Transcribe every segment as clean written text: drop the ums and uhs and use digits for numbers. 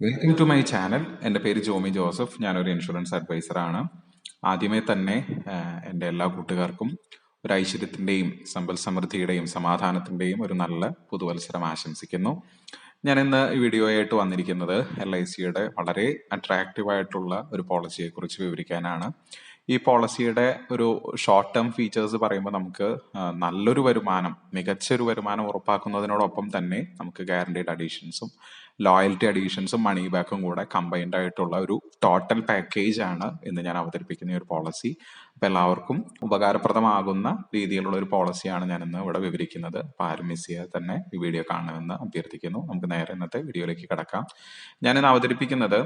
Welcome to my channel. എൻ്റെ പേര് Jomy Joseph. ഞാനൊരു ഇൻഷുറൻസ് അഡ്വൈസറാണ്. ആദ്യമേ തന്നെ എൻ്റെ എല്ലാ കൂട്ടുകാർക്കും ഒരു ഐശ്വര്യത്തിൻ്റെയും സമ്പൽ സമൃദ്ധിയുടെയും സമാധാനത്തിൻ്റെയും ഒരു നല്ല പുതുവത്സരം ആശംസിക്കുന്നു. ഞാൻ ഇന്ന് ഈ വീഡിയോ ആയിട്ട് വന്നിരിക്കുന്നത് LICയുടെ വളരെ അട്രാക്റ്റീവ് ആയിട്ടുള്ള ഒരു പോളിസിയെക്കുറിച്ച് വിവരിക്കാനാണ്. ഈ പോളിസിയുടെ ഒരു ഷോർട്ട് ടേം ഫീച്ചേഴ്സ് പറയുമ്പോൾ നമുക്ക് നല്ലൊരു വരുമാനം, മികച്ചൊരു വരുമാനം ഉറപ്പാക്കുന്നതിനോടൊപ്പം തന്നെ നമുക്ക് ഗ്യാരണ്ടീഡ് അഡീഷൻസും ലോയൽറ്റി അഡീഷൻസും മണി ബാക്കും കൂടെ കമ്പൈൻഡ് ആയിട്ടുള്ള ഒരു ടോട്ടൽ പാക്കേജ് ആണ് ഇന്ന് ഞാൻ അവതരിപ്പിക്കുന്ന ഒരു പോളിസി. അപ്പം എല്ലാവർക്കും ഉപകാരപ്രദമാകുന്ന രീതിയിലുള്ള ഒരു പോളിസിയാണ് ഞാൻ ഇന്ന് ഇവിടെ വിവരിക്കുന്നത്. അപ്പം ആരും മിസ് ചെയ്യാതെ തന്നെ ഈ വീഡിയോ കാണണമെന്ന് അഭ്യർത്ഥിക്കുന്നു. നമുക്ക് നേരെ ഇന്നത്തെ വീഡിയോയിലേക്ക് കടക്കാം. ഞാനിന്ന് അവതരിപ്പിക്കുന്നത്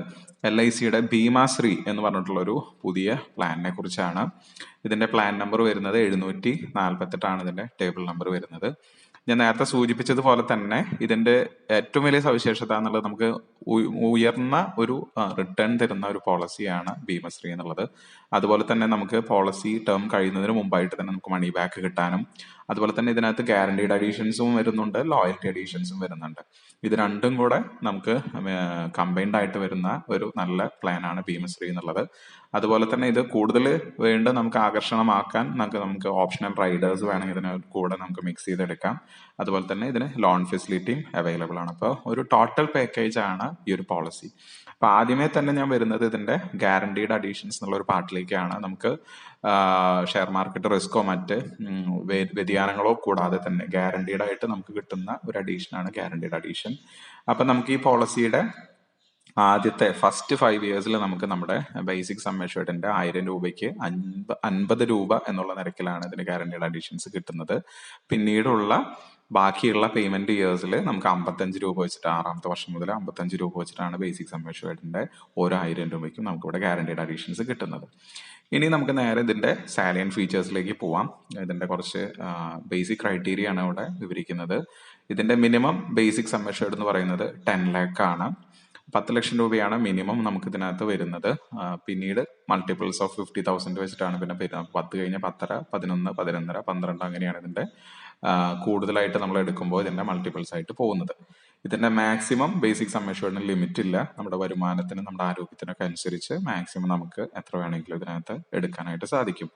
LICയുടെ ഭീമാശ്രീ എന്ന് പറഞ്ഞിട്ടുള്ളൊരു പുതിയ പ്ലാനിനെ കുറിച്ചാണ്. ഇതിന്റെ പ്ലാൻ നമ്പർ വരുന്നത് 748 ഇതിന്റെ ടേബിൾ നമ്പർ വരുന്നത്. ഞാൻ നേരത്തെ സൂചിപ്പിച്ചതുപോലെ തന്നെ ഇതിന്റെ ഏറ്റവും വലിയ സവിശേഷത എന്നുള്ളത് നമുക്ക് ഉയർന്ന ഒരു റിട്ടേൺ തരുന്ന ഒരു പോളിസിയാണ് ഭീമശ്രീ എന്നുള്ളത്. അതുപോലെ തന്നെ നമുക്ക് പോളിസി ടേം കഴിയുന്നതിന് മുമ്പായിട്ട് തന്നെ നമുക്ക് മണി ബാക്ക് കിട്ടാനും, അതുപോലെ തന്നെ ഇതിനകത്ത് ഗ്യാരണ്ടീഡ് അഡീഷൻസും വരുന്നുണ്ട്, ലോയൽറ്റി അഡീഷൻസും വരുന്നുണ്ട്. ഇത് രണ്ടും കൂടെ നമുക്ക് കമ്പൈൻഡ് ആയിട്ട് വരുന്ന ഒരു നല്ല പ്ലാനാണ് ഭീമശ്രീ എന്നുള്ളത്. അതുപോലെ തന്നെ ഇത് കൂടുതൽ വീണ്ടും നമുക്ക് ആകർഷണമാക്കാൻ നമുക്ക് ഓപ്ഷണൽ റൈഡേഴ്സ് വേണമെങ്കിൽ ഇതിന് കൂടെ നമുക്ക് മിക്സ് ചെയ്തെടുക്കാം. അതുപോലെ തന്നെ ഇതിന് ലോൺ ഫെസിലിറ്റിയും അവൈലബിൾ ആണ്. അപ്പോൾ ഒരു ടോട്ടൽ പാക്കേജ് ആണ് ഈ ഒരു പോളിസി. അപ്പൊ ആദ്യമേ തന്നെ ഞാൻ വരുന്നത് ഇതിന്റെ ഗ്യാരണ്ടീഡ് അഡീഷൻസ് എന്നുള്ള ഒരു പാർട്ടിലേക്കാണ്. നമുക്ക് ഷെയർ മാർക്കറ്റ് റിസ്കോ മറ്റ് വ്യതിയാനങ്ങളോ കൂടാതെ തന്നെ ഗ്യാരണ്ടീഡ് ആയിട്ട് നമുക്ക് കിട്ടുന്ന ഒരു അഡീഷനാണ് ഗ്യാരണ്ടീഡ് അഡീഷൻ. അപ്പൊ നമുക്ക് ഈ പോളിസിയുടെ ആദ്യത്തെ ഫസ്റ്റ് 5 ഇയേഴ്സിൽ നമുക്ക് നമ്മുടെ ബേസിക് സം അഷ്യൂർഡിന്റെ 1000 രൂപയ്ക്ക് 50 രൂപ എന്നുള്ള നിരക്കിലാണ് ഇതിന് ഗ്യാരണ്ടീഡ് അഡീഷൻസ് കിട്ടുന്നത്. പിന്നീടുള്ള ബാക്കിയുള്ള പേയ്മെന്റ് ഇയേഴ്സിൽ നമുക്ക് 55 രൂപ വെച്ചിട്ട് 6ാമത്തെ വർഷം മുതൽ 55 രൂപ വെച്ചിട്ടാണ് ബേസിക് സം അഷ്യൂർഡിന്റെ ഓരോ 1000 രൂപയ്ക്കും നമുക്ക് ഇവിടെ ഗ്യാരണ്ടീഡ് അഡീഷൻസ് കിട്ടുന്നത്. ഇനി നമുക്ക് നേരെ ഇതിന്റെ സാലിയൻ ഫീച്ചേഴ്സിലേക്ക് പോവാം. ഇതിന്റെ കുറച്ച് ബേസിക് ക്രൈറ്റീരിയ ആണ് ഇവിടെ വിവരിക്കുന്നത്. ഇതിന്റെ മിനിമം ബേസിക് സം അഷ്യൂർഡ് എന്ന് പറയുന്നത് 10 lakh ആണ്. 10 ലക്ഷം രൂപയാണ് മിനിമം നമുക്ക് ഇതിനകത്ത് വരുന്നത്. പിന്നീട് മൾട്ടിപ്പിൾസ് ഓഫ് 50,000 വെച്ചിട്ടാണ് പിന്നെ 10 കഴിഞ്ഞ 10.5, 11, 11.5, 12 അങ്ങനെയാണ് ഇതിന്റെ കൂടുതലായിട്ട് നമ്മൾ എടുക്കുമ്പോൾ ഇതിന്റെ മൾട്ടിപ്പിൾസ് ആയിട്ട് പോകുന്നത്. ഇതിന്റെ മാക്സിമം ബേസിക് സം അഷ്യൂർഡിന് ലിമിറ്റ് ഇല്ല. നമ്മുടെ വരുമാനത്തിന് നമ്മുടെ ആരോഗ്യത്തിനൊക്കെ അനുസരിച്ച് മാക്സിമം നമുക്ക് എത്ര വേണമെങ്കിലും ഇതിനകത്ത് എടുക്കാനായിട്ട് സാധിക്കും.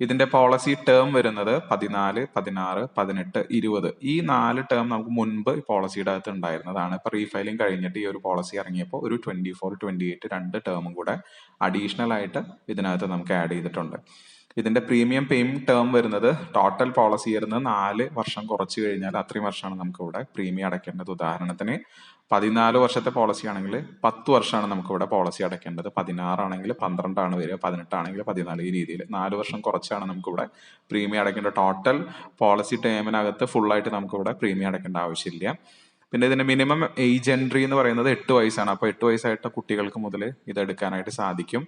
ഇതിന്റെ പോളിസി ടേം വരുന്നത് 14, 16, 18, 20 ഈ 4 ടേം നമുക്ക് മുൻപ് ഈ പോളിസിയുടെ അകത്ത് ഉണ്ടായിരുന്നതാണ്. ഇപ്പൊ റീഫൈലിംഗ് കഴിഞ്ഞിട്ട് ഈ ഒരു പോളിസി ഇറങ്ങിയപ്പോൾ ഒരു 24, 28 2 ടേമും കൂടെ അഡീഷണൽ ആയിട്ട് ഇതിനകത്ത് നമുക്ക് ആഡ് ചെയ്തിട്ടുണ്ട്. ഇതിന്റെ പ്രീമിയം പേയ്മെന്റ് ടേം വരുന്നത് ടോട്ടൽ പോളിസി വരുന്നത് 4 വർഷം കുറച്ച് കഴിഞ്ഞാൽ അത്രയും വർഷമാണ് നമുക്ക് ഇവിടെ പ്രീമിയം അടയ്ക്കേണ്ടത്. ഉദാഹരണത്തിന് 14 വർഷത്തെ പോളിസി ആണെങ്കിൽ 10 വർഷമാണ് നമുക്ക് ഇവിടെ പോളിസി അടയ്ക്കേണ്ടത്. 16 ആണെങ്കിൽ 12 വരിക, 18 ആണെങ്കിൽ 14. ഈ രീതിയിൽ 4 വർഷം കുറച്ചാണ് നമുക്ക് ഇവിടെ പ്രീമിയം അടയ്ക്കേണ്ടത്. ടോട്ടൽ പോളിസി ടേമിനകത്ത് ഫുള്ളായിട്ട് നമുക്ക് ഇവിടെ പ്രീമിയം അടയ്ക്കേണ്ട ആവശ്യമില്ല. പിന്നെ ഇതിന്റെ മിനിമം ഏജ് എൻട്രി എന്ന് പറയുന്നത് 8 വയസ്സാണ്. അപ്പൊ 8 വയസ്സായിട്ട് കുട്ടികൾക്ക് മുതൽ ഇത് എടുക്കാനായിട്ട് സാധിക്കും.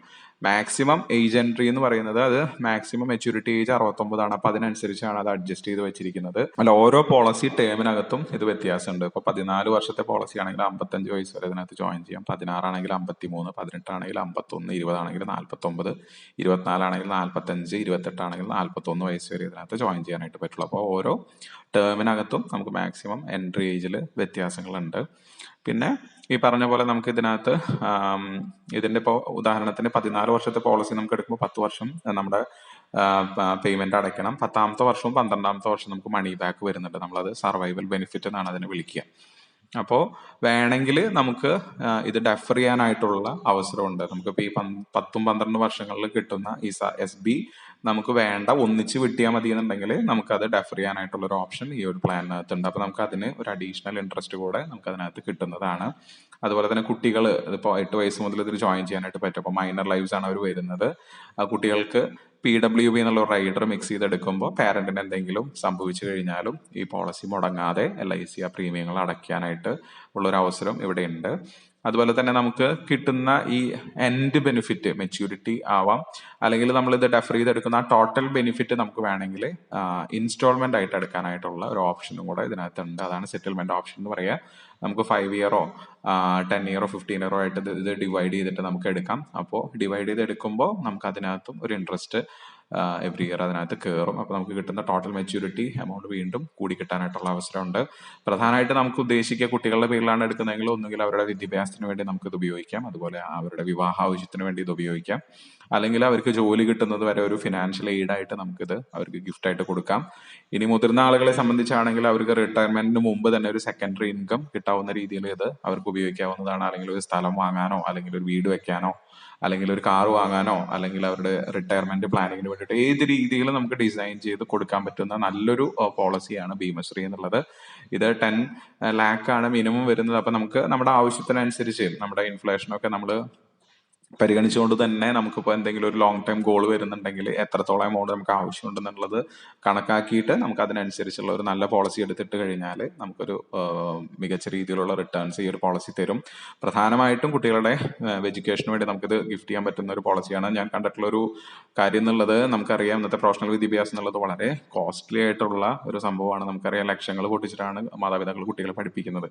മാക്സിമം ഏജ് എൻട്രി എന്ന് പറയുന്നത് അത് മാക്സിമം മെച്യൂരിറ്റി ഏജ് 69 ആണ്. അപ്പൊ അതിനനുസരിച്ചാണ് അത് അഡ്ജസ്റ്റ് ചെയ്ത് വെച്ചിരിക്കുന്നത്. അല്ല, ഓരോ പോളിസി ടേമിനകത്തും ഇത് വ്യത്യാസമുണ്ട്. ഇപ്പൊ 14 വർഷത്തെ പോളിസി ആണെങ്കിൽ 55 വയസ്സ് വരെ ഇതിനകത്ത് ജോയിൻ ചെയ്യാം. 16 ആണെങ്കിൽ 53, 18 ആണെങ്കിൽ 51, 20 ആണെങ്കിൽ 49, 24 ആണെങ്കിൽ 45, 28 ആണെങ്കിൽ 41 വയസ്സ് വരെ ഇതിനകത്ത് ജോയിൻ ചെയ്യാനായിട്ട് പറ്റുള്ളൂ. അപ്പോൾ ഓരോ ടേമിനകത്തും നമുക്ക് മാക്സിമം എൻട്രി ഏജിൽ വ്യത്യാസങ്ങളുണ്ട്. പിന്നെ ഈ പറഞ്ഞ പോലെ നമുക്ക് ഇതിനകത്ത് ഇതിന്റെ ഇപ്പോൾ ഉദാഹരണത്തിന് 14 വർഷത്തെ പോളിസി നമുക്ക് എടുക്കുമ്പോൾ 10 വർഷം നമ്മുടെ പേയ്മെന്റ് അടയ്ക്കണം. 10ാമത്തെ വർഷവും 12ാമത്തെ വർഷം നമുക്ക് മണി ബാക്ക് വരുന്നുണ്ട്. നമ്മളത് സർവൈവൽ ബെനിഫിറ്റ് എന്നാണ് അതിനെ വിളിക്കുക. അപ്പോൾ വേണമെങ്കിൽ നമുക്ക് ഇത് ഡെഫർ ചെയ്യാനായിട്ടുള്ള അവസരമുണ്ട്. നമുക്കിപ്പോൾ ഈ 10, 12 വർഷങ്ങളിൽ കിട്ടുന്ന ഈ SB നമുക്ക് വേണ്ട, ഒന്നിച്ച് വിട്ടിയാൽ മതി എന്നുണ്ടെങ്കിൽ നമുക്കത് ഡെഫർ ചെയ്യാനായിട്ടുള്ള ഒരു ഓപ്ഷൻ ഈ ഒരു പ്ലാനിനകത്തുണ്ട്. അപ്പൊ നമുക്ക് അതിന് ഒരു അഡീഷണൽ ഇൻട്രസ്റ്റ് കൂടെ നമുക്ക് അതിനകത്ത് കിട്ടുന്നതാണ്. അതുപോലെ തന്നെ കുട്ടികൾ ഇപ്പോൾ 8 വയസ്സ് മുതൽ ഇതിൽ ജോയിൻ ചെയ്യാനായിട്ട് പറ്റും. അപ്പോൾ മൈനർ ലൈവ്സ് ആണ് അവർ വരുന്നത്. കുട്ടികൾക്ക് PWB എന്നുള്ള റൈഡർ മിക്സ് ചെയ്തെടുക്കുമ്പോൾ പാരന്റിന് എന്തെങ്കിലും സംഭവിച്ചു കഴിഞ്ഞാലും ഈ പോളിസി മുടങ്ങാതെ LIC ആ പ്രീമിയങ്ങൾ അടയ്ക്കാനായിട്ട് ഉള്ളൊരു അവസരം ഇവിടെ ഉണ്ട്. അതുപോലെ തന്നെ നമുക്ക് കിട്ടുന്ന ഈ എൻഡ് ബെനിഫിറ്റ് മെച്യൂരിറ്റി ആവാം, അല്ലെങ്കിൽ നമ്മൾ ഇത് ഡെഫർ ചെയ്തെടുക്കുന്ന ആ ടോട്ടൽ ബെനിഫിറ്റ് നമുക്ക് വേണമെങ്കിൽ ഇൻസ്റ്റാൾമെന്റ് ആയിട്ട് എടുക്കാനായിട്ടുള്ള ഒരു ഓപ്ഷനും കൂടെ ഇതിനകത്തുണ്ട്. അതാണ് സെറ്റിൽമെന്റ് ഓപ്ഷൻ എന്ന് പറയുക. നമുക്ക് 5 ഇയറോ 10 ഇയറോ 15 ഇയറോ ആയിട്ട് ഇത് ഡിവൈഡ് ചെയ്തിട്ട് നമുക്ക് എടുക്കാം. അപ്പോൾ ഡിവൈഡ് ചെയ്ത് എടുക്കുമ്പോൾ നമുക്ക് അതിനകത്തും ഒരു ഇൻട്രസ്റ്റ് എവറി ഇയർ അതിനകത്ത് കയറും. അപ്പോൾ നമുക്ക് കിട്ടുന്ന ടോട്ടൽ മെച്യൂരിറ്റി എമൗണ്ട് വീണ്ടും കൂടി കിട്ടാനായിട്ടുള്ള അവസരമുണ്ട്. പ്രധാനമായിട്ട് നമുക്ക് ഉദ്ദേശിക്കുക കുട്ടികളുടെ പേരിലാണ് എടുക്കുന്നതെങ്കിൽ ഒന്നുകിൽ അവരുടെ വിദ്യാഭ്യാസത്തിന് വേണ്ടി നമുക്കിത് ഉപയോഗിക്കാം, അതുപോലെ അവരുടെ വിവാഹ ആവശ്യത്തിന് വേണ്ടി ഇത് ഉപയോഗിക്കാം, അല്ലെങ്കിൽ അവർക്ക് ജോലി കിട്ടുന്നത് വരെ ഒരു ഫിനാൻഷ്യൽ എയ്ഡായിട്ട് നമുക്കിത് അവർക്ക് ഗിഫ്റ്റായിട്ട് കൊടുക്കാം. ഇനി മുതിർന്ന ആളുകളെ സംബന്ധിച്ചാണെങ്കിൽ അവർക്ക് റിട്ടയർമെന്റിന് മുമ്പ് തന്നെ ഒരു സെക്കൻഡറി ഇൻകം കിട്ടാവുന്ന രീതിയിൽ ഇത് അവർക്ക് ഉപയോഗിക്കാവുന്നതാണ്. അല്ലെങ്കിൽ ഒരു സ്ഥലം വാങ്ങാനോ, അല്ലെങ്കിൽ ഒരു വീട് വെക്കാനോ, അല്ലെങ്കിൽ ഒരു കാർ വാങ്ങാനോ, അല്ലെങ്കിൽ അവരുടെ റിട്ടയർമെന്റ് പ്ലാനിങ്ങിന് വേണ്ടിയിട്ട് ഏത് രീതിയിൽ നമുക്ക് ഡിസൈൻ ചെയ്ത് കൊടുക്കാൻ പറ്റുന്ന നല്ലൊരു പോളിസിയാണ് ഭീമശ്രീ എന്നുള്ളത്. ഇത് 10 lakh ആണ് മിനിമം വരുന്നത്. അപ്പൊ നമുക്ക് നമ്മുടെ ആവശ്യത്തിനനുസരിച്ച് നമ്മുടെ ഇൻഫ്ലേഷനൊക്കെ നമ്മൾ പരിഗണിച്ചുകൊണ്ട് തന്നെ നമുക്കിപ്പോൾ എന്തെങ്കിലും ഒരു ലോങ് ടൈം ഗോൾ വരുന്നുണ്ടെങ്കിൽ എത്രത്തോളം എമൗണ്ട് നമുക്ക് ആവശ്യമുണ്ടെന്നുള്ളത് കണക്കാക്കിയിട്ട് നമുക്ക് അതിനനുസരിച്ചുള്ള ഒരു നല്ല പോളിസി എടുത്തിട്ട് കഴിഞ്ഞാൽ നമുക്കൊരു മികച്ച രീതിയിലുള്ള റിട്ടേൺസ് ഈ ഒരു പോളിസി തരും. പ്രധാനമായിട്ടും കുട്ടികളുടെ എഡ്യൂക്കേഷന് വേണ്ടി നമുക്കിത് ഗിഫ്റ്റ് ചെയ്യാൻ പറ്റുന്ന ഒരു പോളിസിയാണ്. ഞാൻ കണ്ടിട്ടുള്ള ഒരു കാര്യം എന്നുള്ളത്, നമുക്കറിയാം ഇന്നത്തെ പ്രൊഫഷണൽ വിദ്യാഭ്യാസം എന്നുള്ളത് വളരെ കോസ്റ്റ്ലി ആയിട്ടുള്ള ഒരു സംഭവമാണ്. നമുക്കറിയാം ലക്ഷങ്ങൾ പൊട്ടിച്ചിട്ടാണ് മാതാപിതാക്കൾ കുട്ടികളെ പഠിപ്പിക്കുന്നത്.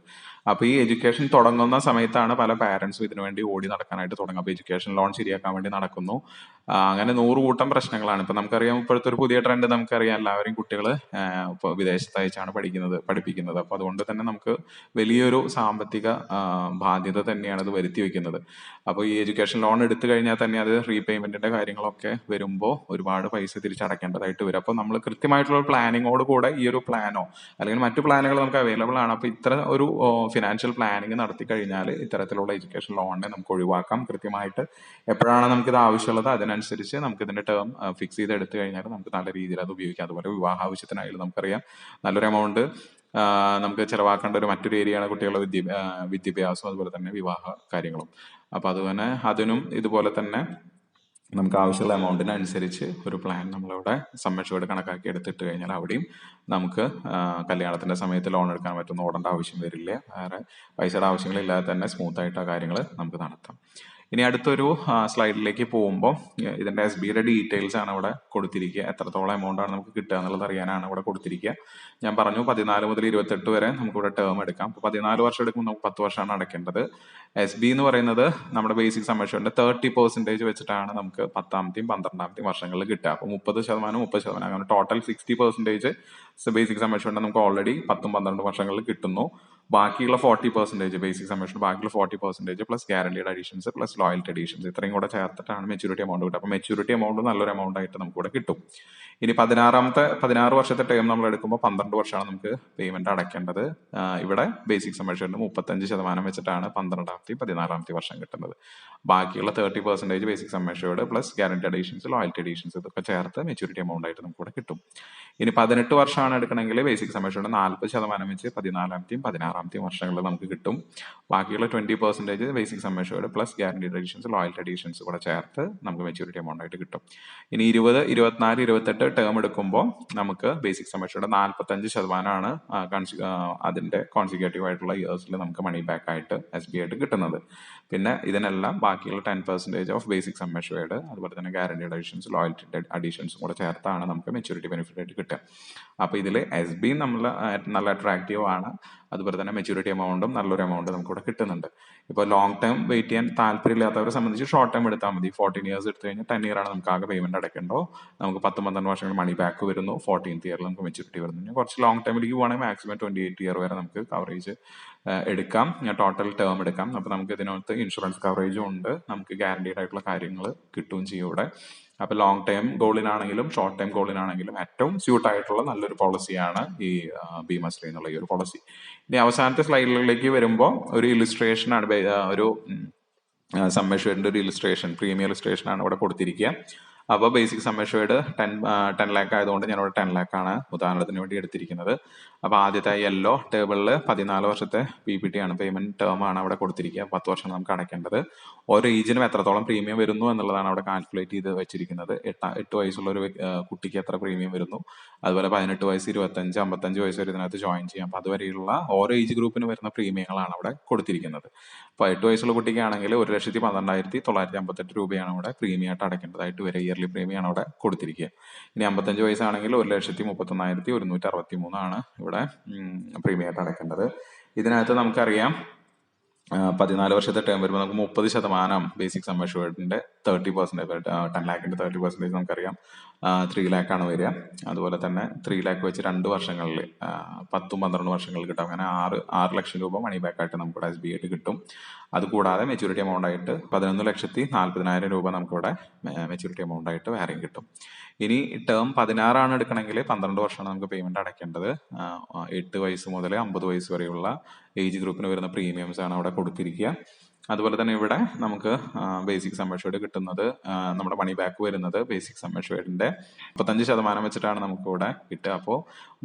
അപ്പോൾ ഈ എഡ്യൂക്കേഷൻ തുടങ്ങുന്ന സമയത്താണ് പല പാരന്റ്സും ഇതിനു വേണ്ടി ഓടി നടക്കാനായിട്ട് തുടങ്ങും. അപ്പോൾ എഡ്യൂക്കേഷൻ ലോൺ ശരിയാക്കാൻ വേണ്ടി നടക്കുന്നു. അങ്ങനെ 100 കൂട്ടം പ്രശ്നങ്ങളാണ്. ഇപ്പൊ നമുക്കറിയാം ഇപ്പോഴത്തെ ഒരു പുതിയ ട്രെൻഡ് നമുക്കറിയാം, എല്ലാവരും കുട്ടികൾ ഇപ്പോൾ വിദേശത്ത് അയച്ചാണ് പഠിപ്പിക്കുന്നത്. അപ്പൊ അതുകൊണ്ട് തന്നെ നമുക്ക് വലിയൊരു സാമ്പത്തിക ബാധ്യത തന്നെയാണ് ഇത് വരുത്തി വെക്കുന്നത്. അപ്പോൾ ഈ എഡ്യൂക്കേഷൻ ലോൺ എടുത്തു കഴിഞ്ഞാൽ തന്നെ അത് റീപേയ്മെന്റിന്റെ കാര്യങ്ങളൊക്കെ വരുമ്പോൾ ഒരുപാട് പൈസ തിരിച്ചടക്കേണ്ടതായിട്ട് വരും. അപ്പോൾ നമ്മൾ കൃത്യമായിട്ടുള്ള പ്ലാനിങ്ങോട് കൂടെ ഈ ഒരു പ്ലാനോ അല്ലെങ്കിൽ മറ്റു പ്ലാനുകൾ നമുക്ക് അവൈലബിൾ ആണ്. അപ്പോൾ ഇത്ര ഒരു ഫിനാൻഷ്യൽ പ്ലാനിങ് നടത്തി കഴിഞ്ഞാൽ ഇത്തരത്തിലുള്ള എഡ്യൂക്കേഷൻ ലോണിനെ നമുക്ക് ഒഴിവാക്കാം. കൃത്യമായിട്ട് എപ്പോഴാണ് നമുക്കിത് ആവശ്യമുള്ളത് അതിനനുസരിച്ച് നമുക്ക് ഇതിന്റെ ടേം ഫിക്സ് ചെയ്ത് എടുത്തു കഴിഞ്ഞാൽ നമുക്ക് നല്ല രീതിയിൽ അത് ഉപയോഗിക്കാം. അതുപോലെ വിവാഹ ആവശ്യത്തിനായാലും നമുക്കറിയാം നല്ലൊരു എമൗണ്ട് നമുക്ക് ചിലവാക്കേണ്ട ഒരു മറ്റൊരു ഏരിയയാണ് കുട്ടികളുടെ വിദ്യാഭ്യാസം, അതുപോലെ തന്നെ വിവാഹ കാര്യങ്ങളും. അപ്പൊ അതുപോലെ അതിനും ഇതുപോലെ തന്നെ നമുക്ക് ആവശ്യമുള്ള എമൗണ്ടിനനുസരിച്ച് ഒരു പ്ലാൻ നമ്മളിവിടെ സമ്മേഷയോട് കണക്കാക്കി എടുത്തിട്ട് കഴിഞ്ഞാൽ അവിടെയും നമുക്ക് കല്യാണത്തിന്റെ സമയത്ത് ലോൺ എടുക്കാൻ പറ്റുന്ന ഓടേണ്ട ആവശ്യം വരില്ല. വേറെ പൈസയുടെ ആവശ്യങ്ങളില്ലാതെ തന്നെ സ്മൂത്ത് ആയിട്ട് ആ കാര്യങ്ങൾ നമുക്ക് നടത്താം. ഇനി അടുത്തൊരു സ്ലൈഡിലേക്ക് പോകുമ്പോൾ ഇതിന്റെ എസ് ബിയുടെ ഡീറ്റെയിൽസ് ആണ് ഇവിടെ കൊടുത്തിരിക്കുക. എത്രത്തോളം എമൗണ്ട് ആണ് നമുക്ക് കിട്ടുക എന്നുള്ളത് അറിയാനാണ് ഇവിടെ കൊടുത്തിരിക്കുക. ഞാൻ പറഞ്ഞു 14 മുതൽ 28 വരെ നമുക്ക് ഇവിടെ ടേം എടുക്കാം. അപ്പോൾ 14 വർഷം എടുക്കുമ്പോൾ നമുക്ക് 10 വർഷമാണ് അടയ്ക്കേണ്ടത്. എസ് ബി എന്ന് പറയുന്നത് നമ്മുടെ ബേസിക് സമ്മേഷന്റെ 30% വെച്ചിട്ടാണ് നമുക്ക് 10ാമത്തെയും 12ാമത്തെയും വർഷങ്ങളിൽ കിട്ടുക. അപ്പോൾ 30%, 30%, അങ്ങനെ ടോട്ടൽ 60% ബേസിക് സമ്മേഷന്റെ നമുക്ക് ഓൾറെഡി 10ഉം 12 വർഷങ്ങളിൽ കിട്ടുന്നു. ബാക്കിയുള്ള 40% ബേസിക് സമ്മേഷൻ, ബാക്കിയുള്ള 40% plus guaranteed additions plus loyalty additions ഇത്രയും കൂടെ ചേർത്തിട്ടാണ് മെച്യൂരിറ്റി എമൗണ്ട് കിട്ടുക. അപ്പോൾ മെച്യൂരിറ്റി എമൗണ്ട് നല്ലൊരു എമൗണ്ട് ആയിട്ട് നമുക്ക് ഇവിടെ കിട്ടും. ഇനി 16 വർഷത്തെ ടേം നമ്മൾ എടുക്കുമ്പോൾ 12 വർഷമാണ് നമുക്ക് പേയ്മെന്റ് അടയ്ക്കേണ്ടത്. ഇവിടെ ബേസിക് സമ്മേഷന്റെ 35% വെച്ചിട്ടാണ് 12ാമത്തെയും 14ാമത്തെയും വർഷം കിട്ടുന്നത്. ബാക്കിയുള്ള 30% ബേസിക് സമ്മേഷയോട് plus guarantee additions, loyalty additions ഇതൊക്കെ ചേർത്ത് മെച്യൂരിറ്റി എമൗണ്ട് ആയിട്ട് നമുക്ക് ഇവിടെ കിട്ടും. ഇനി 18 വർഷമാണ് എടുക്കണമെങ്കിൽ ബേസിക് സമ്മേഷയുടെ 40% വെച്ച് 14ാമത്തെയും 16ാമത്തെയും വർഷങ്ങളിൽ നമുക്ക് കിട്ടും. ബാക്കിയുള്ള 20% ബേസിക് സമ്മേഷയോട് plus guarantee additions, loyalty additions കൂടെ ചേർത്ത് നമുക്ക് മെച്യൂരിറ്റി എമൗണ്ട് ആയിട്ട് കിട്ടും. ഇനി 20, 24, 28 ടേം എടുക്കുമ്പോൾ നമുക്ക് ബേസിക് സമ്മേഷയുടെ 45% അതിന്റെ കോൺസിക്യൂട്ടീവ് ആയിട്ടുള്ള ഇയേഴ്സിൽ നമുക്ക് മണി ബാക്ക് ആയിട്ട് എസ് ബി ആയിട്ട് കിട്ടുന്നത്. പിന്നെ ഇതിനെല്ലാം ബാക്കിയുള്ള 10% ഓഫ് ബേസിക് സമ്മേഷയുടെ അതുപോലെ തന്നെ ഗ്യാരണ്ടി അഡീഷൻസ്, ലോയൽറ്റി അഡീഷൻസും കൂടെ ചേർത്താണ് നമുക്ക് മെച്യൂരിറ്റി ബെനിഫിറ്റ് ആയിട്ട് കിട്ടുക. അപ്പൊ ഇതിൽ എസ് ബി നമ്മൾ നല്ല അട്രാക്റ്റീവ് ആണ്, അതുപോലെ തന്നെ മെച്യൂരിറ്റി എമൗണ്ടും നല്ലൊരു എമൗണ്ട് നമുക്ക് ഇവിടെ കിട്ടുന്നുണ്ട്. ഇപ്പോൾ ലോങ് ടൈം വെയിറ്റ് ചെയ്യാൻ താല്പര്യമില്ലാത്തവരെ സംബന്ധിച്ച് ഷോർട്ട് ടൈം എടുത്താൽ മതി. 14 ഇയേഴ്സ് എടുത്തു കഴിഞ്ഞാൽ 10 ഇയർ ആണ് നമുക്ക് ആകെ പേയ്മെന്റ് അടയ്ക്കേണ്ടോ. നമുക്ക് 10-12 വർഷങ്ങൾ മണി ബാക്ക് വരുന്നു. 14th ഇയറിൽ നമുക്ക് മെച്യൂരിറ്റി വരുന്നു. കുറച്ച് ലോങ് ടൈമിലേക്ക് പോകുകയാണെങ്കിൽ മാക്സിമം 28 ഇയർ വരെ നമുക്ക് കവറേജ് എടുക്കാം, ടോട്ടൽ ടേം എടുക്കാം. അപ്പൊ നമുക്ക് ഇതിനകത്ത് ഇൻഷുറൻസ് കവറേജും ഉണ്ട്, നമുക്ക് ഗ്യാരണ്ടീഡ് ആയിട്ടുള്ള കാര്യങ്ങൾ കിട്ടുകയും ചെയ്യും ഇവിടെ. അപ്പൊ ലോങ് ടൈം ഗോളിനാണെങ്കിലും ഷോർട്ട് ടൈം ഗോളിനാണെങ്കിലും ഏറ്റവും സ്യൂട്ട് ആയിട്ടുള്ള നല്ലൊരു പോളിസിയാണ് ഈ ഭീമശ്രീ എന്നുള്ള ഈ ഒരു പോളിസി. ഇനി അവസാനത്തെ സ്ലൈഡിലേക്ക് വരുമ്പോൾ ഒരു ഇലിസ്ട്രേഷൻ ആണ്, ഒരു സമ്മേഷന്റെ ഒരു ഇലിസ്ട്രേഷൻ, പ്രീമിയം ഇലിസ്ട്രേഷൻ ആണ് ഇവിടെ കൊടുത്തിരിക്കുക. അപ്പോൾ ബേസിക് സമ്മേഷയുടെ 10 lakh ആയതുകൊണ്ട് ഞാനിവിടെ 10 lakh ആണ് ഉദാഹരണത്തിന് വേണ്ടി എടുത്തിരിക്കുന്നത്. അപ്പോൾ ആദ്യത്തെ യെല്ലോ ടേബിളിൽ 14 വർഷത്തെ PPT ആണ്, പേയ്മെന്റ് ടേം ആണ് അവിടെ കൊടുത്തിരിക്കുക. 10 വർഷം നമുക്ക് അടയ്ക്കേണ്ടത്. ഓരോ ഏജിനും എത്രത്തോളം പ്രീമിയം വരുന്നു എന്നുള്ളതാണ് അവിടെ കാൽക്കുലേറ്റ് ചെയ്ത് വെച്ചിരിക്കുന്നത്. 8 വയസ്സുള്ള ഒരു കുട്ടിക്ക് എത്ര പ്രീമിയം വരുന്നു, അതുപോലെ 18 വയസ്സ്, 25, 55 വയസ്സ് വരെ ഇതിനകത്ത് ജോയിൻ ചെയ്യാം. അപ്പോൾ അതുവരെയുള്ള ഓരോ ഏജ് ഗ്രൂപ്പിന് വരുന്ന പ്രീമിയങ്ങളാണ് അവിടെ കൊടുത്തിരിക്കുന്നത്. അപ്പോൾ 8 വയസ്സുള്ള കുട്ടിക്കാണെങ്കിൽ 1,12,958 രൂപയാണ് അവിടെ പ്രീമിയം ആയിട്ട് അടയ്ക്കേണ്ടതായിട്ട് വരെ, ഇയർലി പ്രീമിയം ആണ് അവിടെ കൊടുത്തിരിക്കുക. ഇനി 55 വയസ്സാണെങ്കിൽ 1,31,163 ആണ് ഇവിടെ പ്രീമിയം ആയിട്ട് അടയ്ക്കേണ്ടത്. ഇതിനകത്ത് നമുക്കറിയാം 14 വർഷത്തെ ടേം വരുമ്പോൾ നമുക്ക് 30% ബേസിക് സം അഷ്വേർഡിന്റെ 30%, 10 ലാഖിന്റെ 30% നമുക്കറിയാം 3 ലാഖാണ് വരിക. അതുപോലെ തന്നെ 3 ലാഖ് വെച്ച് 2 വർഷങ്ങളിൽ 10-12 വർഷങ്ങളിൽ കിട്ടും. അങ്ങനെ 6 ലക്ഷം രൂപ മണി ബാക്ക് ആയിട്ട് നമുക്കിവിടെ SBI ആയിട്ട് കിട്ടും. അതുകൂടാതെ മെച്യൂരിറ്റി എമൗണ്ട് ആയിട്ട് 11,40,000 രൂപ നമുക്കിവിടെ മെച്യൂരിറ്റി എമൗണ്ട് ആയിട്ട് വേറെയും കിട്ടും. ഇനി ടേം 16 എടുക്കണമെങ്കിൽ 12 വർഷമാണ് നമുക്ക് പേയ്മെന്റ് അടയ്ക്കേണ്ടത്. 8 വയസ്സ് മുതൽ 50 വയസ്സ് വരെയുള്ള ഏജ് ഗ്രൂപ്പിന് വരുന്ന പ്രീമിയംസ് ആണ് അവിടെ കൊടുത്തിരിക്കുക. അതുപോലെ തന്നെ ഇവിടെ നമുക്ക് ബേസിക് സം അഷ്വേർഡ് കിട്ടുന്നത്, നമ്മുടെ മണി ബാക്ക് വരുന്നത് ബേസിക് സം അഷ്വേർഡിന്റെ 35% വെച്ചിട്ടാണ് നമുക്ക് ഇവിടെ കിട്ടുക. അപ്പോൾ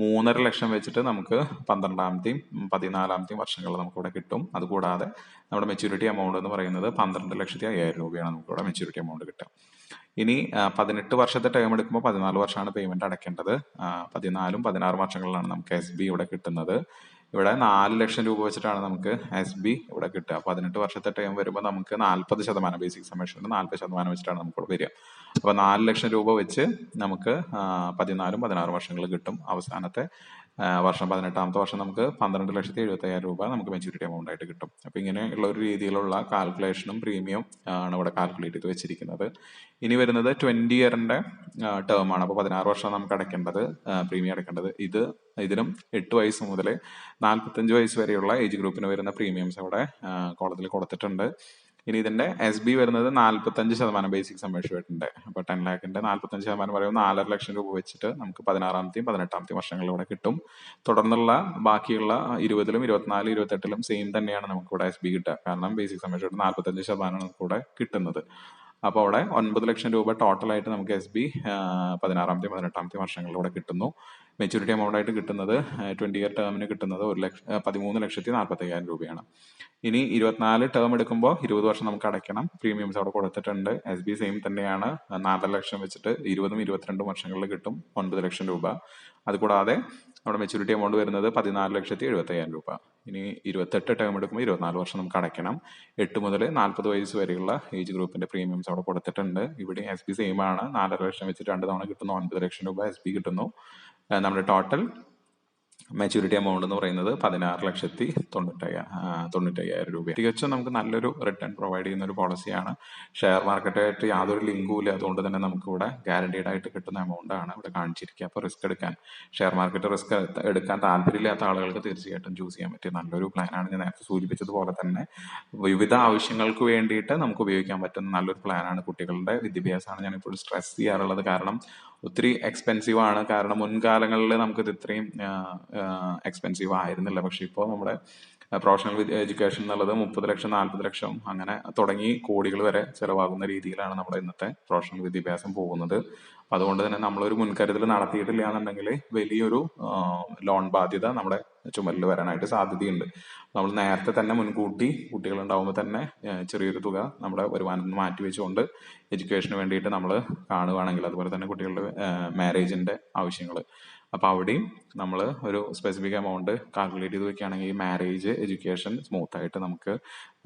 3.5 ലക്ഷം വെച്ചിട്ട് നമുക്ക് 12ാമത്തെയും 14ാമത്തെയും വർഷങ്ങളിൽ നമുക്കിവിടെ കിട്ടും. അതുകൂടാതെ നമ്മുടെ മെച്യൂരിറ്റി എമൗണ്ട് എന്ന് പറയുന്നത് 12,05,000 രൂപയാണ് നമുക്കിവിടെ മെച്യൂരിറ്റി എമൗണ്ട് കിട്ടുക. ഇനി 18 വർഷത്തെ ടേം എടുക്കുമ്പോൾ 14 വർഷമാണ് പേയ്മെന്റ് അടയ്ക്കേണ്ടത്. 14ഉം 16 വർഷങ്ങളിലാണ് നമുക്ക് SB ഇവിടെ കിട്ടുന്നത്. ഇവിടെ 4 ലക്ഷം രൂപ വെച്ചിട്ടാണ് നമുക്ക് SB ഇവിടെ കിട്ടുക. 18 വർഷത്തെ ടേം വരുമ്പോൾ നമുക്ക് 40% ബേസിക് സം അഷ്വേർഡ് 40% വെച്ചിട്ടാണ് നമുക്ക് ഇവിടെ വരിക. അപ്പൊ 4 ലക്ഷം രൂപ വെച്ച് നമുക്ക് 14ഉം 16 വർഷങ്ങളിൽ കിട്ടും. അവസാനത്തെ വർഷം 18ാമത്തെ വർഷം നമുക്ക് 12,75,000 രൂപ നമുക്ക് മെച്യൂരിറ്റി എമൗണ്ട് ആയിട്ട് കിട്ടും. അപ്പൊ ഇങ്ങനെയുള്ള ഒരു രീതിയിലുള്ള കാൽക്കുലേഷനും പ്രീമിയം ആണ് ഇവിടെ കാൽക്കുലേറ്റ് ചെയ്ത് വെച്ചിരിക്കുന്നത്. ഇനി വരുന്നത് 20 ഇയറിന്റെ ടേം ആണ്. അപ്പോൾ 16 വർഷം നമുക്ക് അടയ്ക്കേണ്ടത്, പ്രീമിയം അടയ്ക്കേണ്ടത്. ഇതിനും 8 വയസ്സ് മുതൽ 45 വയസ്സ് വരെയുള്ള ഏജ് ഗ്രൂപ്പിന് വരുന്ന പ്രീമിയംസ് അവിടെ കോളത്തിൽ കൊടുത്തിട്ടുണ്ട്. ഇനി ഇതിന്റെ SB വരുന്നത് 45% ബേസിക് സം അഷ്വേർഡിന്റെ. അപ്പൊ 10 ലാഖിന്റെ 45% പറയുമ്പോൾ 4.5 ലക്ഷം രൂപ വെച്ചിട്ട് നമുക്ക് 16ാമത്തെയും 18ാമത്തെയും വർഷങ്ങളിലൂടെ കിട്ടും. തുടർന്നുള്ള ബാക്കിയുള്ള 20ലും 24, 28ലും സെയിം തന്നെയാണ് നമുക്കിവിടെ SB കിട്ടുക. കാരണം ബേസിക് സം അഷ്വേർഡ് 45% നമുക്കിവിടെ കിട്ടുന്നത്. അപ്പോൾ അവിടെ 9 ലക്ഷം രൂപ ടോട്ടലായിട്ട് നമുക്ക് SB 16ാമത്തെയും 18ാമത്തെയും വർഷങ്ങളിലൂടെ കിട്ടുന്നു. മെച്യൂരിറ്റി എമൗണ്ട് ആയിട്ട് കിട്ടുന്നത് 20 ഇയർ ടേമിന് കിട്ടുന്നത് 13,40,000 രൂപയാണ്. ഇനി 24 ടേം എടുക്കുമ്പോൾ 20 വർഷം നമുക്ക് അടയ്ക്കണം. പ്രീമിയംസ് അവിടെ കൊടുത്തിട്ടുണ്ട്. SB സെയിം തന്നെയാണ്. 4 ലക്ഷം വെച്ചിട്ട് 20ഉം 22 വർഷങ്ങളിൽ കിട്ടും 9 ലക്ഷം രൂപ. അതുകൂടാതെ നമ്മുടെ മെച്യൂരിറ്റി എമൗണ്ട് വരുന്നത് 14,70,000 രൂപ. ഇനി 28 ടേം എടുക്കുമ്പോൾ 24 വർഷം നമുക്ക് അടയ്ക്കണം. 8 മുതൽ 40 വയസ്സ് വരെയുള്ള ഏജ് ഗ്രൂപ്പിന്റെ പ്രീമിയംസ് അവിടെ കൊടുത്തിട്ടുണ്ട്. ഇവിടെ SB സെയിം ആണ്. 4.5 ലക്ഷം വെച്ചിട്ട് 2 തവണ കിട്ടുന്നു. 9 ലക്ഷം രൂപ SB കിട്ടുന്നു. നമ്മുടെ ടോട്ടൽ മെച്യൂരിറ്റി എമൗണ്ട് എന്ന് പറയുന്നത് 16,95,000 രൂപ. തികച്ചും നമുക്ക് നല്ലൊരു റിട്ടേൺ പ്രൊവൈഡ് ചെയ്യുന്ന ഒരു പോളിസിയാണ്. ഷെയർ മാർക്കറ്റായിട്ട് യാതൊരു ലിങ്കും ഇല്ല. അതുകൊണ്ട് തന്നെ നമുക്ക് ഇവിടെ ഗ്യാരണ്ടീഡ് ആയിട്ട് കിട്ടുന്ന എമൗണ്ട് ആണ് ഇവിടെ കാണിച്ചിരിക്കുക. അപ്പോൾ റിസ്ക് എടുക്കാൻ, ഷെയർ മാർക്കറ്റ് റിസ്ക് എടുക്കാൻ താല്പര്യമില്ലാത്ത ആളുകൾക്ക് തീർച്ചയായിട്ടും ചൂസ് ചെയ്യാൻ പറ്റിയ നല്ലൊരു പ്ലാനാണ്. ഞാൻ നേരത്തെ സൂചിപ്പിച്ചതുപോലെ തന്നെ വിവിധ ആവശ്യങ്ങൾക്ക് വേണ്ടിയിട്ട് നമുക്ക് ഉപയോഗിക്കാൻ പറ്റുന്ന നല്ലൊരു പ്ലാനാണ്. കുട്ടികളുടെ വിദ്യാഭ്യാസമാണ് ഞാൻ ഇപ്പോൾ സ്ട്രെസ് ചെയ്യാറുള്ളത്. കാരണം ഒത്തിരി എക്സ്പെൻസീവ് ആണ്. കാരണം മുൻകാലങ്ങളിൽ നമുക്കിത് ഇത്രയും എക്സ്പെൻസീവ് ആയിരുന്നില്ല. പക്ഷെ ഇപ്പോൾ നമ്മുടെ പ്രൊഫഷണൽ എഡ്യൂക്കേഷൻ എന്നുള്ളത് 30 ലക്ഷം 40 ലക്ഷം അങ്ങനെ തുടങ്ങി കോടികൾ വരെ ചിലവാകുന്ന രീതിയിലാണ് നമ്മുടെ ഇന്നത്തെ പ്രൊഫഷണൽ വിദ്യാഭ്യാസം പോകുന്നത്. അപ്പം അതുകൊണ്ട് തന്നെ നമ്മളൊരു മുൻകരുതൽ നടത്തിയിട്ടില്ല എന്നുണ്ടെങ്കിൽ വലിയൊരു ലോൺ ബാധ്യത നമ്മുടെ ചുമലിൽ വരാനായിട്ട് സാധ്യതയുണ്ട്. നമ്മൾ നേരത്തെ തന്നെ മുൻകൂട്ടി കുട്ടികൾ ഉണ്ടാവുമ്പോൾ തന്നെ ചെറിയൊരു തുക നമ്മുടെ വരുമാനത്തിൽ നിന്ന് മാറ്റി വെച്ചുകൊണ്ട് എഡ്യൂക്കേഷന് വേണ്ടിയിട്ട് നമ്മൾ കാണുകയാണെങ്കിൽ, അതുപോലെ തന്നെ കുട്ടികളുടെ മാരേജിന്റെ ആവശ്യങ്ങൾ, അപ്പോൾ അവിടെയും നമ്മൾ ഒരു സ്പെസിഫിക് എമൗണ്ട് കാൽക്കുലേറ്റ് ചെയ്ത് വെക്കുകയാണെങ്കിൽ മാരേജ്, എഡ്യൂക്കേഷൻ സ്മൂത്ത് ആയിട്ട് നമുക്ക്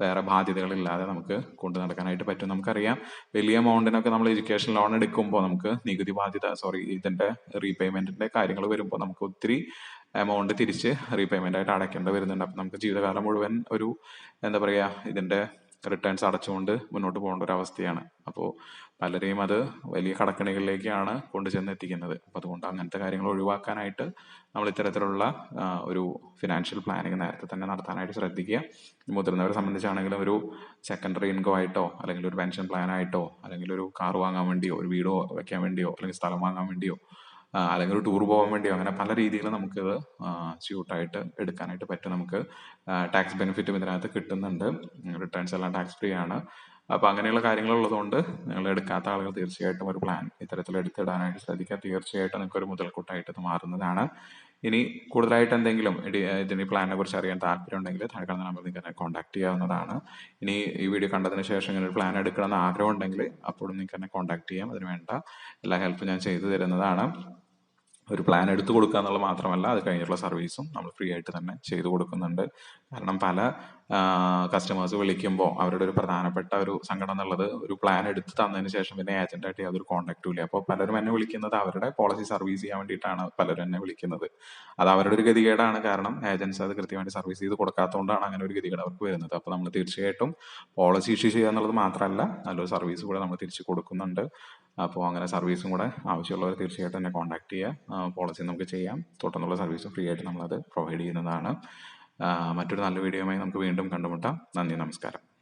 വേറെ ബാധ്യതകളില്ലാതെ നമുക്ക് കൊണ്ടു നടക്കാനായിട്ട് പറ്റും. നമുക്കറിയാം വലിയ എമൗണ്ടിനൊക്കെ നമ്മൾ എഡ്യൂക്കേഷൻ ലോൺ എടുക്കുമ്പോൾ നമുക്ക് നികുതി ബാധ്യത, ഇതിന്റെ റീപേയ്മെന്റിന്റെ കാര്യങ്ങൾ വരുമ്പോൾ നമുക്ക് ഒത്തിരി എമൗണ്ട് തിരിച്ച് റീപേയ്മെന്റ് ആയിട്ട് അടയ്ക്കേണ്ടി വരുന്നുണ്ട്. അപ്പം നമുക്ക് ജീവിതകാലം മുഴുവൻ ഒരു എന്താ പറയുക ഇതിന്റെ റിട്ടേൺസ് അടച്ചുകൊണ്ട് മുന്നോട്ട് പോകേണ്ട ഒരു അവസ്ഥയാണ്. അപ്പോൾ പലരെയും അത് വലിയ കടക്കണികളിലേക്കാണ് കൊണ്ടുചെന്ന് എത്തിക്കുന്നത്. അപ്പം അതുകൊണ്ട് അങ്ങനത്തെ കാര്യങ്ങൾ ഒഴിവാക്കാനായിട്ട് നമ്മൾ ഇത്തരത്തിലുള്ള ഒരു ഫിനാൻഷ്യൽ പ്ലാനിങ് നേരത്തെ തന്നെ നടത്താനായിട്ട് ശ്രദ്ധിക്കുക. മുതിർന്നവരെ സംബന്ധിച്ചാണെങ്കിലും ഒരു സെക്കൻഡറി ഇൻകം ആയിട്ടോ, അല്ലെങ്കിൽ ഒരു പെൻഷൻ പ്ലാൻ ആയിട്ടോ, അല്ലെങ്കിൽ ഒരു കാർ വാങ്ങാൻ വേണ്ടിയോ, ഒരു വീടോ വെക്കാൻ വേണ്ടിയോ, അല്ലെങ്കിൽ സ്ഥലം വാങ്ങാൻ വേണ്ടിയോ, അല്ലെങ്കിൽ ഒരു ടൂർ പോകാൻ വേണ്ടിയോ, അങ്ങനെ പല രീതിയിൽ നമുക്കിത് സ്യൂട്ടായിട്ട് എടുക്കാനായിട്ട് പറ്റും. നമുക്ക് ടാക്സ് ബെനിഫിറ്റും ഇതിനകത്ത് കിട്ടുന്നുണ്ട്. റിട്ടേൺസ് എല്ലാം ടാക്സ് ഫ്രീ ആണ്. അപ്പൊ അങ്ങനെയുള്ള കാര്യങ്ങൾ ഉള്ളതുകൊണ്ട് നിങ്ങൾ എടുക്കാത്ത ആളുകൾ തീർച്ചയായിട്ടും ഒരു പ്ലാൻ ഇത്തരത്തിൽ എടുത്തിടാനായിട്ട് ശ്രദ്ധിക്കുക. തീർച്ചയായിട്ടും നിങ്ങൾക്ക് ഒരു മുതൽക്കൂട്ടായിട്ട് ഇത് മാറുന്നതാണ്. ഇനി കൂടുതലായിട്ട് എന്തെങ്കിലും ഇതിന് പ്ലാനിനെ കുറിച്ച് അറിയാൻ താല്പര്യം ഉണ്ടെങ്കിൽ താഴെ കാണുന്ന നമ്പറിൽ നിങ്ങൾക്ക് കോൺടാക്ട് ചെയ്യാവുന്നതാണ്. ഇനി ഈ വീഡിയോ കണ്ടതിന് ശേഷം ഇങ്ങനെ ഒരു പ്ലാൻ എടുക്കണമെന്ന് ആഗ്രഹം ഉണ്ടെങ്കിൽ അപ്പോഴും നിങ്ങൾക്ക് എന്നെ കോൺടാക്ട് ചെയ്യാം. അതിന് വേണ്ട എല്ലാ ഹെൽപ്പും ഞാൻ ചെയ്തു തരുന്നതാണ്. ഒരു പ്ലാൻ എടുത്തു കൊടുക്കുക എന്നുള്ളത് മാത്രമല്ല, അത് കഴിഞ്ഞിട്ടുള്ള സർവീസും നമ്മൾ ഫ്രീ ആയിട്ട് തന്നെ ചെയ്തു കൊടുക്കുന്നുണ്ട്. കാരണം പല കസ്റ്റമേഴ്സ് വിളിക്കുമ്പോൾ അവരുടെ ഒരു പ്രധാനപ്പെട്ട ഒരു സങ്കടം എന്നുള്ളത് ഒരു പ്ലാൻ എടുത്ത് തന്നതിന് ശേഷം പിന്നെ ഏജന്റായിട്ട് യാതൊരു കോൺടാക്റ്റും ഇല്ല. അപ്പോൾ പലരും എന്നെ വിളിക്കുന്നത് അവരുടെ പോളിസി സർവീസ് ചെയ്യാൻ വേണ്ടിയിട്ടാണ് പലരും എന്നെ വിളിക്കുന്നത്. അത് അവരുടെ ഒരു ഗതികേടാണ്. കാരണം ഏജൻസ് അത് കൃത്യമായിട്ട് സർവീസ് ചെയ്ത് കൊടുക്കാത്തതുകൊണ്ടാണ് അങ്ങനെ ഒരു ഗതികേട് അവർക്ക് വരുന്നത്. അപ്പോൾ നമ്മൾ തീർച്ചയായിട്ടും പോളിസി ഇഷ്യൂ ചെയ്യുക എന്നുള്ളത് മാത്രമല്ല, നല്ലൊരു സർവീസ് കൂടെ നമ്മൾ തിരിച്ച് കൊടുക്കുന്നുണ്ട്. അപ്പോൾ അങ്ങനെ സർവീസും കൂടെ ആവശ്യമുള്ളവർ തീർച്ചയായിട്ടും എന്നെ കോൺടാക്ട് ചെയ്യുക. പോളിസി നമുക്ക് ചെയ്യാം. തുടർന്നുള്ള സർവീസ് ഫ്രീ ആയിട്ട് നമ്മളത് പ്രൊവൈഡ് ചെയ്യുന്നതാണ്. മറ്റൊരു നല്ല വീഡിയോയുമായി നമുക്ക് വീണ്ടും കണ്ടുമുട്ടാം. നന്ദി, നമസ്കാരം.